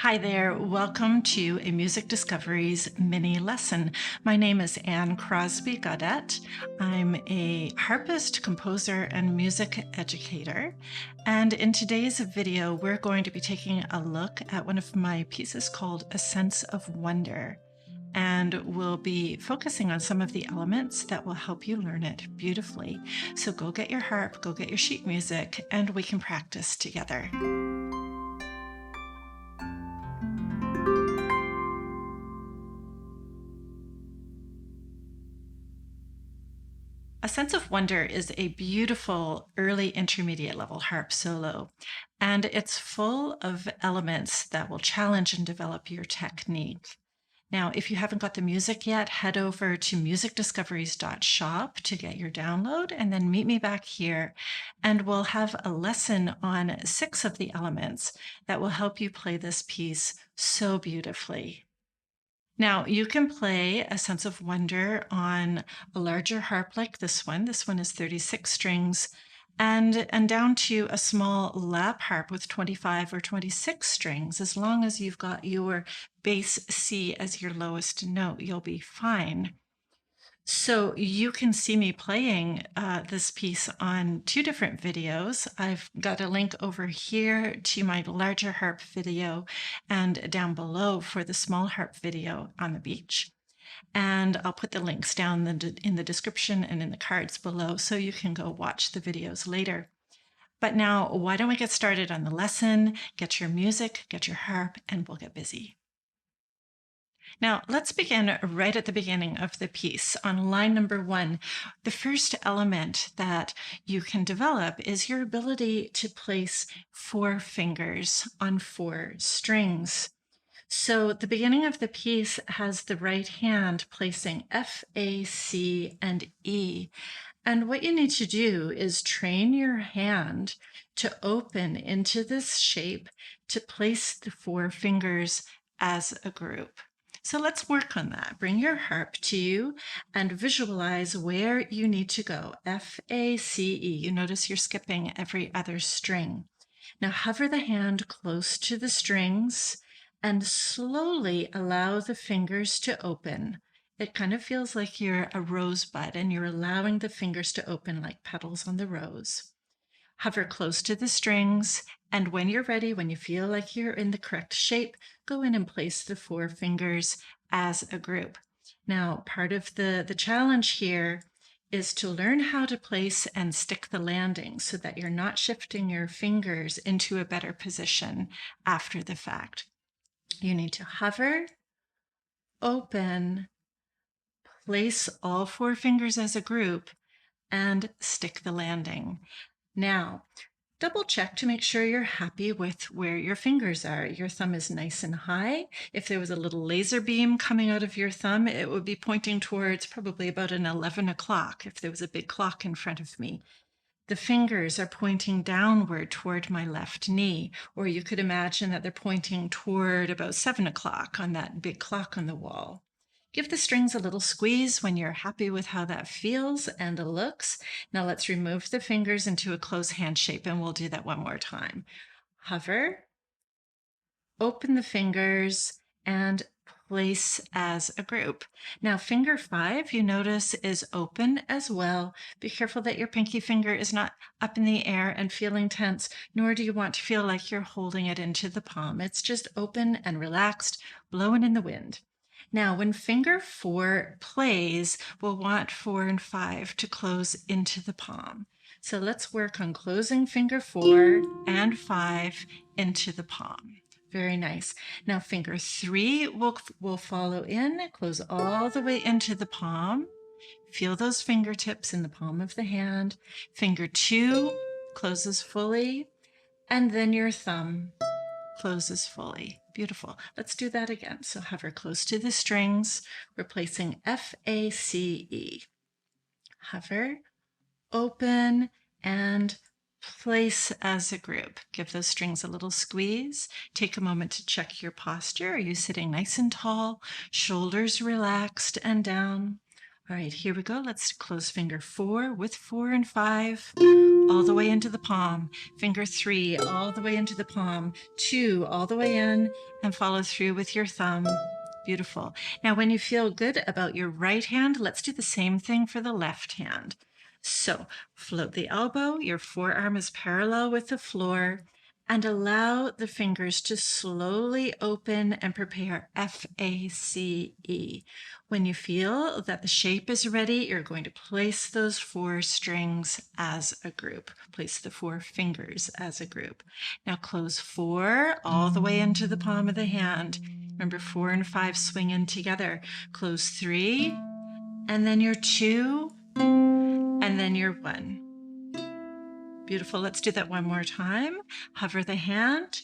Hi there, welcome to a Music Discoveries mini lesson. My name is Crosby Gaudet. I'm a harpist, composer, and music educator. And in today's video, we're going to be taking a look at one of my pieces called A Sense of Wonder. And we'll be focusing on some of the elements that will help you learn it beautifully. So go get your harp, go get your sheet music, and we can practice together. A Sense of Wonder is a beautiful early intermediate level harp solo, and it's full of elements that will challenge and develop your technique. Now, if you haven't got the music yet, head over to musicdiscoveries.shop to get your download, and then meet me back here, and we'll have a lesson on 6 of the elements that will help you play this piece so beautifully. Now, you can play A Sense of Wonder on a larger harp like this one. This one is 36 strings, and down to a small lap harp with 25 or 26 strings. As long as you've got your bass C as your lowest note, you'll be fine. So you can see me playing this piece on 2 different videos. I've got a link over here to my larger harp video and down below for the small harp video on the beach. And I'll put the links down in the description and in the cards below so you can go watch the videos later. But now, why don't we get started on the lesson, get your music, get your harp, and we'll get busy. Now, let's begin right at the beginning of the piece. On line number 1, the first element that you can develop is your ability to place 4 fingers on 4 strings. So the beginning of the piece has the right hand placing F, A, C, and E. And what you need to do is train your hand to open into this shape to place the 4 fingers as a group. So let's work on that. Bring your harp to you and visualize where you need to go. F, A, C, E. You notice you're skipping every other string. Now hover the hand close to the strings and slowly allow the fingers to open. It kind of feels like you're a rosebud and you're allowing the fingers to open like petals on the rose. Hover close to the strings, and when you're ready, when you feel like you're in the correct shape, go in and place the 4 fingers as a group. Now, part of the challenge here is to learn how to place and stick the landing so that you're not shifting your fingers into a better position after the fact. You need to hover, open, place all 4 fingers as a group, and stick the landing. Now, double check to make sure you're happy with where your fingers are. Your thumb is nice and high. If there was a little laser beam coming out of your thumb, it would be pointing towards probably about an 11 o'clock if there was a big clock in front of me. The fingers are pointing downward toward my left knee, or you could imagine that they're pointing toward about 7 o'clock on that big clock on the wall. Give the strings a little squeeze when you're happy with how that feels and looks. Now let's remove the fingers into a close hand shape, and we'll do that one more time. Hover, open the fingers, and place as a group. Now finger 5, you notice, is open as well. Be careful that your pinky finger is not up in the air and feeling tense, nor do you want to feel like you're holding it into the palm. It's just open and relaxed, blowing in the wind. Now, when finger 4 plays, we'll want 4 and 5 to close into the palm. So let's work on closing finger 4 and 5 into the palm. Very nice. Now finger 3 will follow in, close all the way into the palm. Feel those fingertips in the palm of the hand. Finger 2 closes fully, and then your thumb closes fully. Beautiful. Let's do that again. So hover close to the strings. We're placing F, A, C, E. Hover, open, and place as a group. Give those strings a little squeeze. Take a moment to check your posture. Are you sitting nice and tall? Shoulders relaxed and down. All right, here we go. Let's close finger 4 with 4 and 5 all the way into the palm. Finger 3 all the way into the palm. 2 all the way in, and follow through with your thumb. Beautiful. Now, when you feel good about your right hand, let's do the same thing for the left hand. So float the elbow, your forearm is parallel with the floor, and allow the fingers to slowly open and prepare F-A-C-E. When you feel that the shape is ready, you're going to place those 4 strings as a group. Place the 4 fingers as a group. Now close 4 all the way into the palm of the hand. Remember, 4 and 5 swing in together. Close 3, and then your 2, and then your 1. Beautiful. Let's do that one more time. Hover the hand,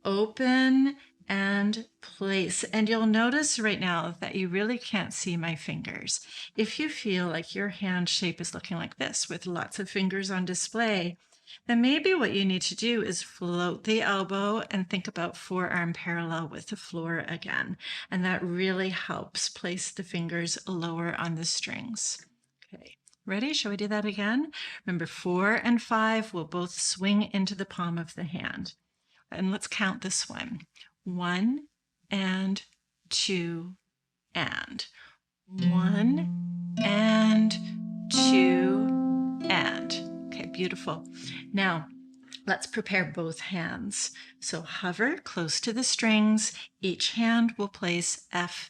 open, and place. And you'll notice right now that you really can't see my fingers. If you feel like your hand shape is looking like this with lots of fingers on display, then maybe what you need to do is float the elbow and think about forearm parallel with the floor again. And that really helps place the fingers lower on the strings. Okay. Ready? Shall we do that again? Remember, 4 and 5 will both swing into the palm of the hand. And let's count this one. 1 and 2 and. 1 and 2 and. Okay, beautiful. Now, let's prepare both hands. So hover close to the strings. Each hand will place F-A-C-E.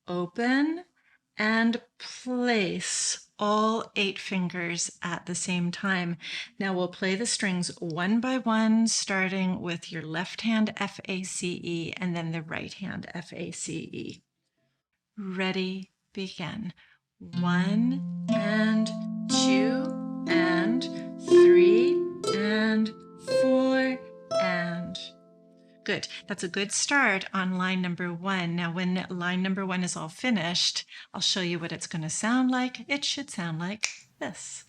Open and place all 8 fingers at the same time. Now we'll play the strings one by one, starting with your left hand F-A-C-E and then the right hand F-A-C-E. Ready, begin. 1 and 2 and 3 and 4 and. Good. That's a good start on line number 1. Now, when line number 1 is all finished, I'll show you what it's going to sound like. It should sound like this.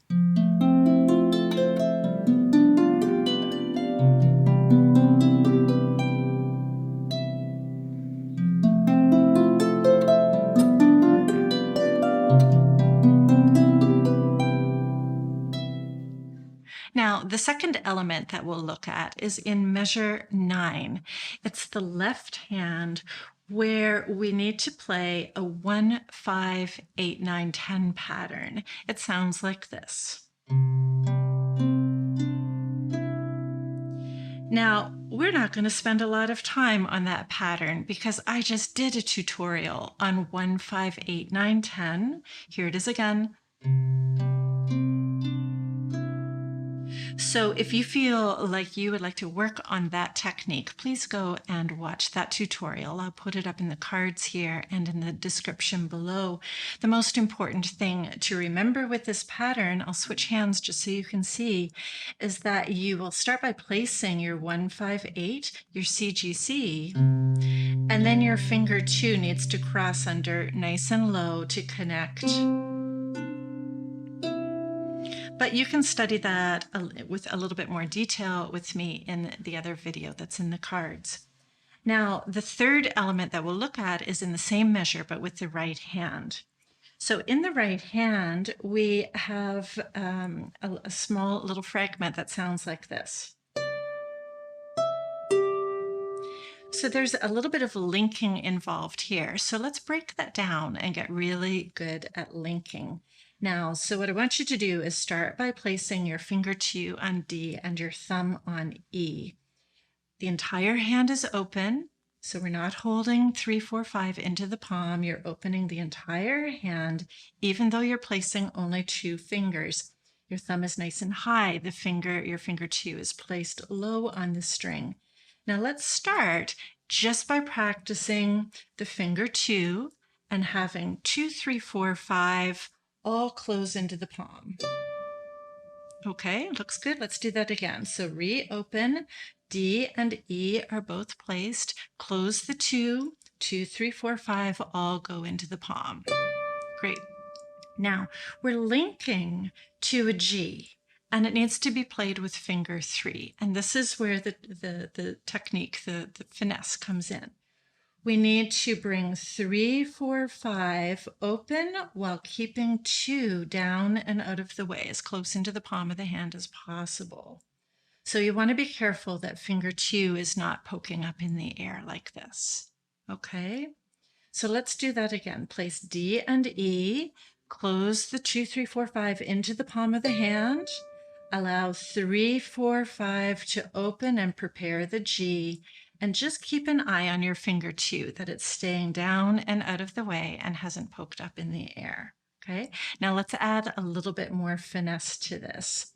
Now, the second element that we'll look at is in measure 9. It's the left hand where we need to play a 1, 5, 8, 9, 10 pattern. It sounds like this. Now, we're not going to spend a lot of time on that pattern because I just did a tutorial on 1, 5, 8, 9, 10. Here it is again. So if you feel like you would like to work on that technique, please go and watch that tutorial. I'll put it up in the cards here and in the description below. The most important thing to remember with this pattern, I'll switch hands just so you can see, is that you will start by placing your 1, 5, 8, your CGC, and then your finger 2 needs to cross under nice and low to connect. But you can study that with a little bit more detail with me in the other video that's in the cards. Now, the third element that we'll look at is in the same measure, but with the right hand. So in the right hand, we have a small little fragment that sounds like this. So there's a little bit of linking involved here. So let's break that down and get really good at linking. Now, so what I want you to do is start by placing your finger 2 on D and your thumb on E. The entire hand is open, so we're not holding 3, 4, 5 into the palm. You're opening the entire hand, even though you're placing only 2 fingers. Your thumb is nice and high. Your finger 2 is placed low on the string. Now let's start just by practicing the finger 2 and having 2, 3, 4, 5 all close into the palm. Okay, looks good. Let's do that again. So reopen. D and E are both placed. Close the 2, 2, 3, 4, 5 all go into the palm. Great. Now we're linking to a G, and it needs to be played with finger 3. And this is where the technique, the finesse comes in. We need to bring 3, 4, 5 open while keeping 2 down and out of the way, as close into the palm of the hand as possible. So you want to be careful that finger 2 is not poking up in the air like this. Okay? So let's do that again. Place D and E, close the 2, 3, 4, 5 into the palm of the hand. Allow 3, 4, 5 to open and prepare the G. And just keep an eye on your finger 2, that it's staying down and out of the way and hasn't poked up in the air. Okay, now let's add a little bit more finesse to this.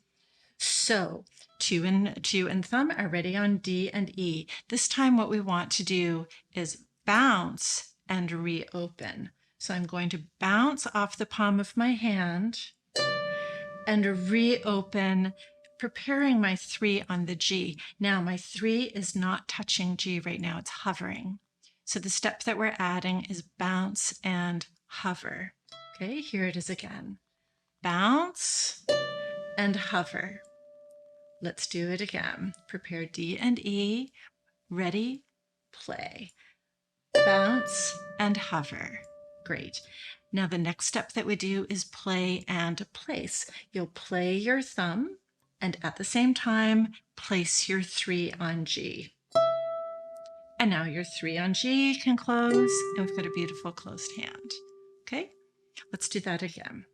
So 2 and thumb are ready on D and E. This time what we want to do is bounce and reopen. So I'm going to bounce off the palm of my hand and reopen, preparing my 3 on the G. Now my 3 is not touching G right now, it's hovering. So the step that we're adding is bounce and hover. Okay, here it is again. Bounce and hover. Let's do it again. Prepare D and E. Ready, play. Bounce and hover. Great. Now the next step that we do is play and place. You'll play your thumb and at the same time place your 3 on G. And now your 3 on G can close and we've got a beautiful closed hand. Okay, let's do that again.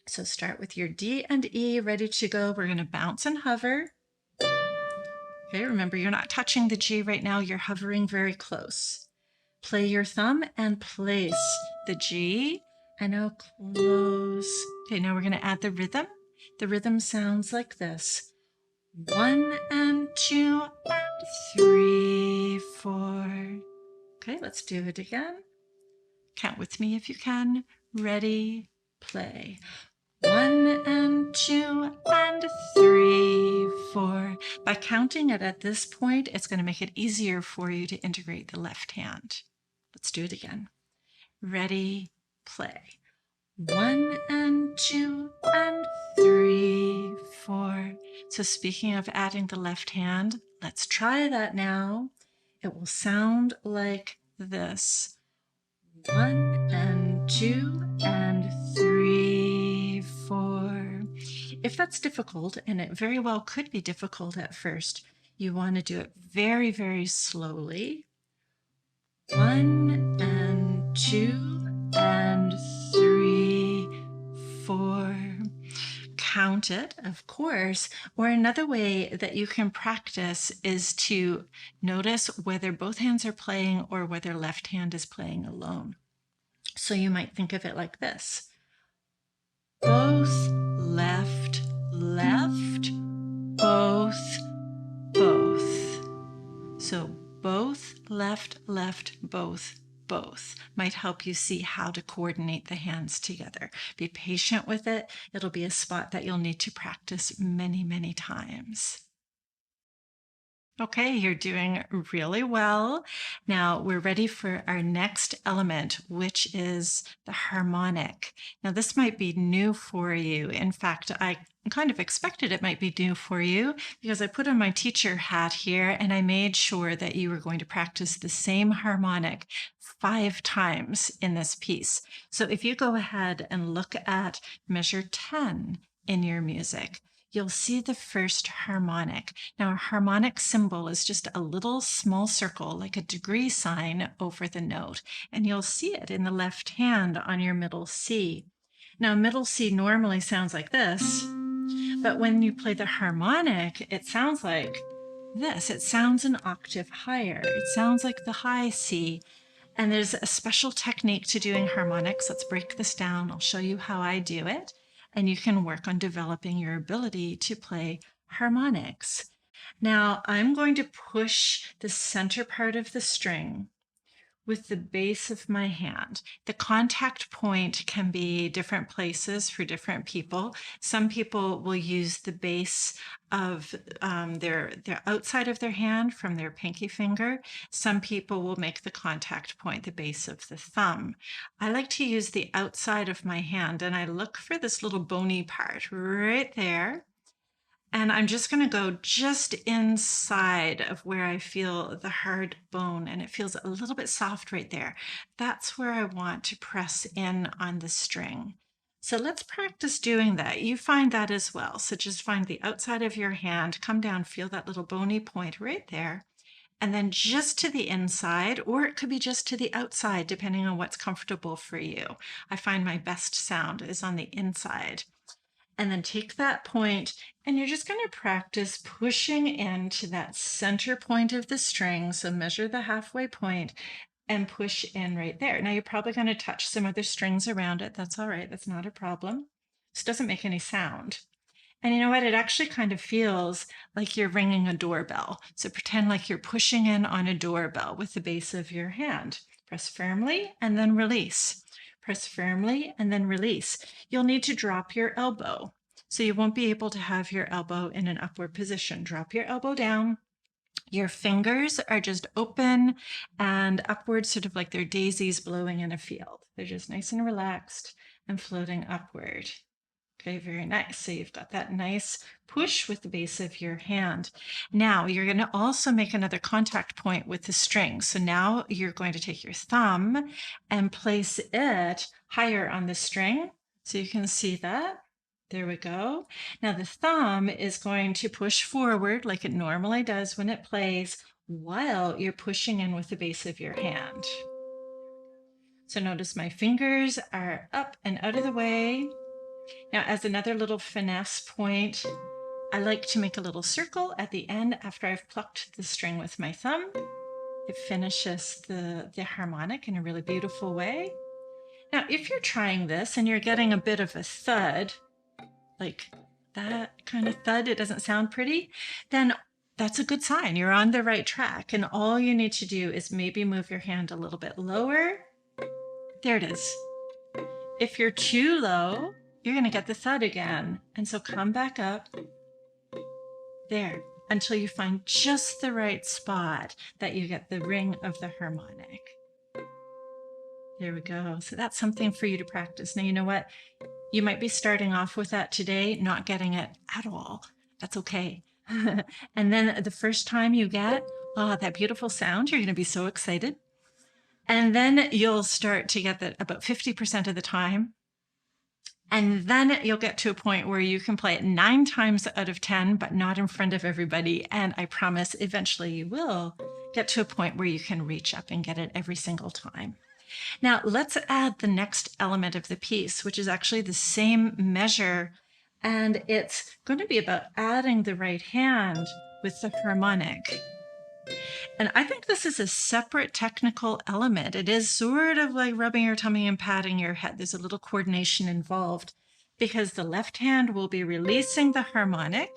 So start with your D and E ready to go. We're going to bounce and hover. Okay, remember you're not touching the G right now, you're hovering very close. Play your thumb and place the G, and now close. Okay, now we're going to add the rhythm. The rhythm sounds like this. 1 and 2 and 3, 4. Okay, let's do it again. Count with me if you can. Ready, play. 1 and 2 and 3, 4. By counting it at this point, it's going to make it easier for you to integrate the left hand. Let's do it again. Ready, play. 1 and 2 and 3, 4. So speaking of adding the left hand, let's try that now. It will sound like this. 1 and 2 and 3, 4. If that's difficult, and it very well could be difficult at first, you want to do it very, very slowly. 1 and 2 and 3, 4. Count it, of course. Or another way that you can practice is to notice whether both hands are playing or whether left hand is playing alone. So you might think of it like this. Both, left, left, both, both. So both, left, left, both, both might help you see how to coordinate the hands together. Be patient with it. It'll be a spot that you'll need to practice many, many times. Okay, you're doing really well. Now we're ready for our next element, which is the harmonic. Now this might be new for you. In fact, I kind of expected it might be new for you because I put on my teacher hat here and I made sure that you were going to practice the same harmonic 5 times in this piece. So if you go ahead and look at measure 10 in your music, you'll see the first harmonic. Now, a harmonic symbol is just a little small circle, like a degree sign over the note, and you'll see it in the left hand on your middle C. Now, middle C normally sounds like this, but when you play the harmonic, it sounds like this. It sounds an octave higher. It sounds like the high C. And there's a special technique to doing harmonics. Let's break this down. I'll show you how I do it. And you can work on developing your ability to play harmonics. Now, I'm going to push the center part of the string with the base of my hand. The contact point can be different places for different people. Some people will use the base of their outside of their hand from their pinky finger. Some people will make the contact point the base of the thumb. I like to use the outside of my hand and I look for this little bony part right there. And I'm just going to go just inside of where I feel the hard bone, and it feels a little bit soft right there. That's where I want to press in on the string. So let's practice doing that. You find that as well. So just find the outside of your hand, come down, feel that little bony point right there. And then just to the inside, or it could be just to the outside, depending on what's comfortable for you. I find my best sound is on the inside. And then take that point, and you're just going to practice pushing into that center point of the string. So measure the halfway point and push in right there. Now you're probably going to touch some other strings around it. That's all right. That's not a problem. This doesn't make any sound. And you know what? It actually kind of feels like you're ringing a doorbell. So pretend like you're pushing in on a doorbell with the base of your hand. Press firmly and then release. Press firmly and then release. You'll need to drop your elbow. So you won't be able to have your elbow in an upward position. Drop your elbow down. Your fingers are just open and upward, sort of like they're daisies blowing in a field. They're just nice and relaxed and floating upward. Okay, very nice. So you've got that nice push with the base of your hand. Now you're going to also make another contact point with the string. So now you're going to take your thumb and place it higher on the string. So you can see that. There we go. Now the thumb is going to push forward like it normally does when it plays while you're pushing in with the base of your hand. So notice my fingers are up and out of the way. Now, as another little finesse point, I like to make a little circle at the end after I've plucked the string with my thumb. It finishes the harmonic in a really beautiful way. Now, if you're trying this and you're getting a bit of a thud, like that kind of thud, it doesn't sound pretty, then that's a good sign. You're on the right track. And all you need to do is maybe move your hand a little bit lower. There it is. If you're too low, you're going to get the thud again. And so come back up there until you find just the right spot that you get the ring of the harmonic. There we go. So that's something for you to practice. Now, you know what? You might be starting off with that today, not getting it at all. That's okay. And then the first time you get that beautiful sound, you're going to be so excited. And then you'll start to get that about 50% of the time. And then you'll get to a point where you can play it 9 times out of 10, but not in front of everybody. And I promise eventually you will get to a point where you can reach up and get it every single time. Now let's add the next element of the piece, which is actually the same measure. And it's going to be about adding the right hand with the harmonic. And I think this is a separate technical element. It is sort of like rubbing your tummy and patting your head. There's a little coordination involved because the left hand will be releasing the harmonic,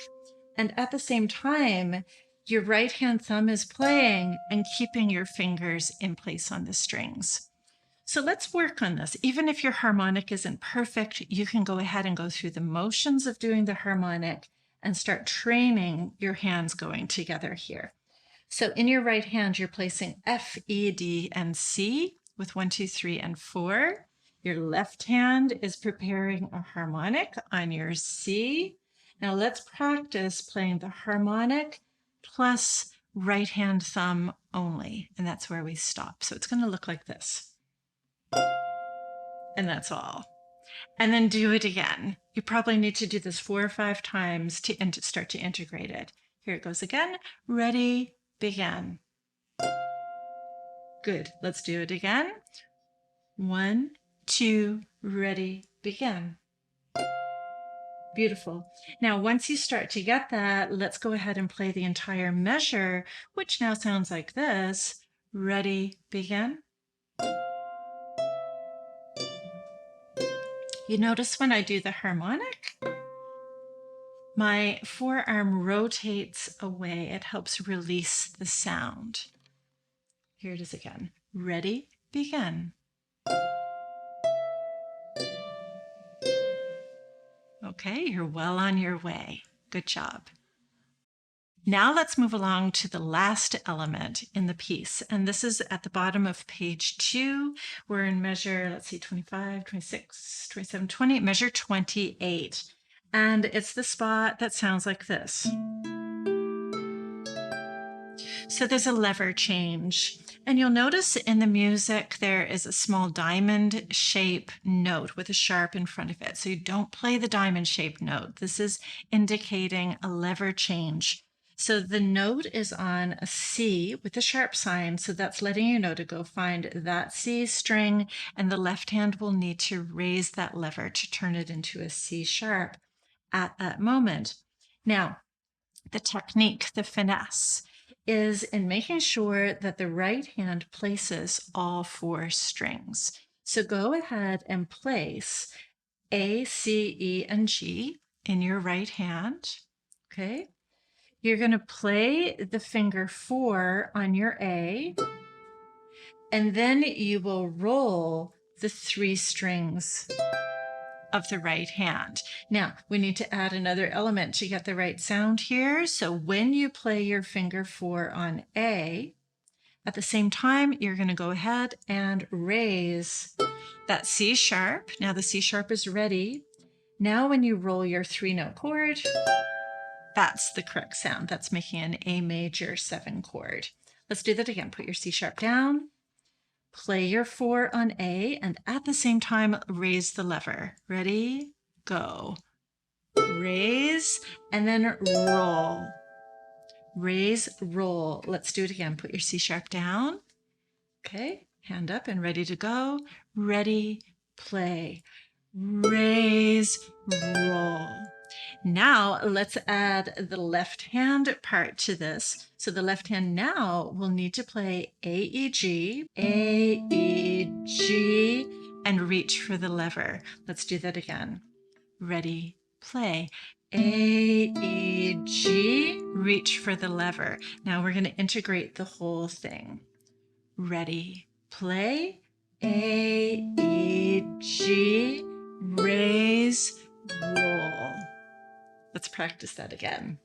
and at the same time, your right hand thumb is playing and keeping your fingers in place on the strings. So let's work on this. Even if your harmonic isn't perfect, you can go ahead and go through the motions of doing the harmonic and start training your hands going together here. So in your right hand, you're placing F, E, D, and C with 1, 2, 3, and 4. Your left hand is preparing a harmonic on your C. Now let's practice playing the harmonic plus right hand thumb only, and that's where we stop. So it's going to look like this. And that's all. And then do it again. You probably need to do this 4 or 5 times to start to integrate it. Here it goes again. Ready, begin. Good. Let's do it again. 1, 2, ready, begin. Beautiful. Now, once you start to get that, let's go ahead and play the entire measure, which now sounds like this. Ready, begin. You notice when I do the harmonic, my forearm rotates away. It helps release the sound. Here it is again. Ready, begin. Okay, you're well on your way. Good job. Now let's move along to the last element in the piece. And this is at the bottom of page 2. We're in measure, let's see, 25, 26, 27, 20, measure 28. And it's the spot that sounds like this. So there's a lever change. And you'll notice in the music there is a small diamond shape note with a sharp in front of it. So you don't play the diamond shaped note. This is indicating a lever change. So the note is on a C with a sharp sign. So that's letting you know to go find that C string, and the left hand will need to raise that lever to turn it into a C sharp at that moment. Now, the technique, the finesse, is in making sure that the right hand places all 4 strings. So go ahead and place A, C, E, and G in your right hand, okay? You're going to play the finger 4 on your A, and then you will roll the 3 strings of the right hand. Now, we need to add another element to get the right sound here. So when you play your finger 4 on A, at the same time, you're going to go ahead and raise that C sharp. Now the C sharp is ready. Now when you roll your 3-note chord, that's the correct sound. That's making an A major 7 chord. Let's do that again. Put your C sharp down. Play your 4 on A, and at the same time, raise the lever. Ready? Go. Raise, and then roll. Raise, roll. Let's do it again. Put your C sharp down. Okay, hand up and ready to go. Ready, play. Raise, roll. Now let's add the left hand part to this. So the left hand now will need to play A, E, G, and reach for the lever. Let's do that again. Ready, play. A, E, G, reach for the lever. Now we're going to integrate the whole thing. Ready, play. A, E, G, raise, roll. Let's practice that again.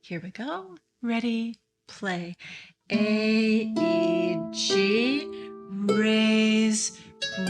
Here we go. Ready, play. A, E, G, raise,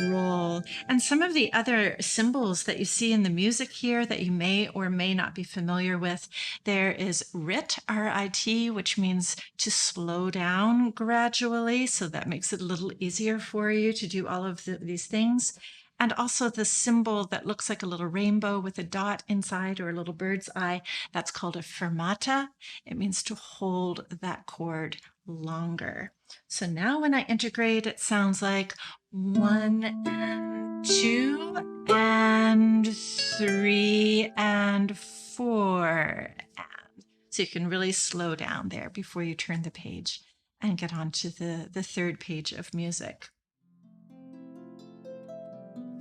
roll. And some of the other symbols that you see in the music here that you may or may not be familiar with, there is RIT, R-I-T, which means to slow down gradually. So that makes it a little easier for you to do all of these things. And also the symbol that looks like a little rainbow with a dot inside or a little bird's eye, that's called a fermata. It means to hold that chord longer. So now when I integrate, it sounds like 1 and 2 and 3 and 4. And so you can really slow down there before you turn the page and get on to the third page of music.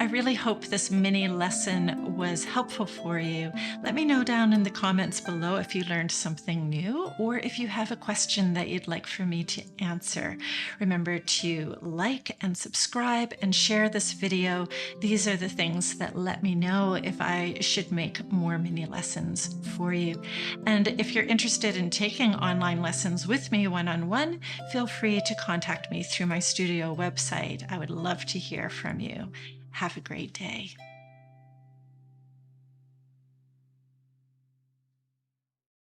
I really hope this mini lesson was helpful for you. Let me know down in the comments below if you learned something new or if you have a question that you'd like for me to answer. Remember to like and subscribe and share this video. These are the things that let me know if I should make more mini lessons for you. And if you're interested in taking online lessons with me one-on-one, feel free to contact me through my studio website. I would love to hear from you. Have a great day.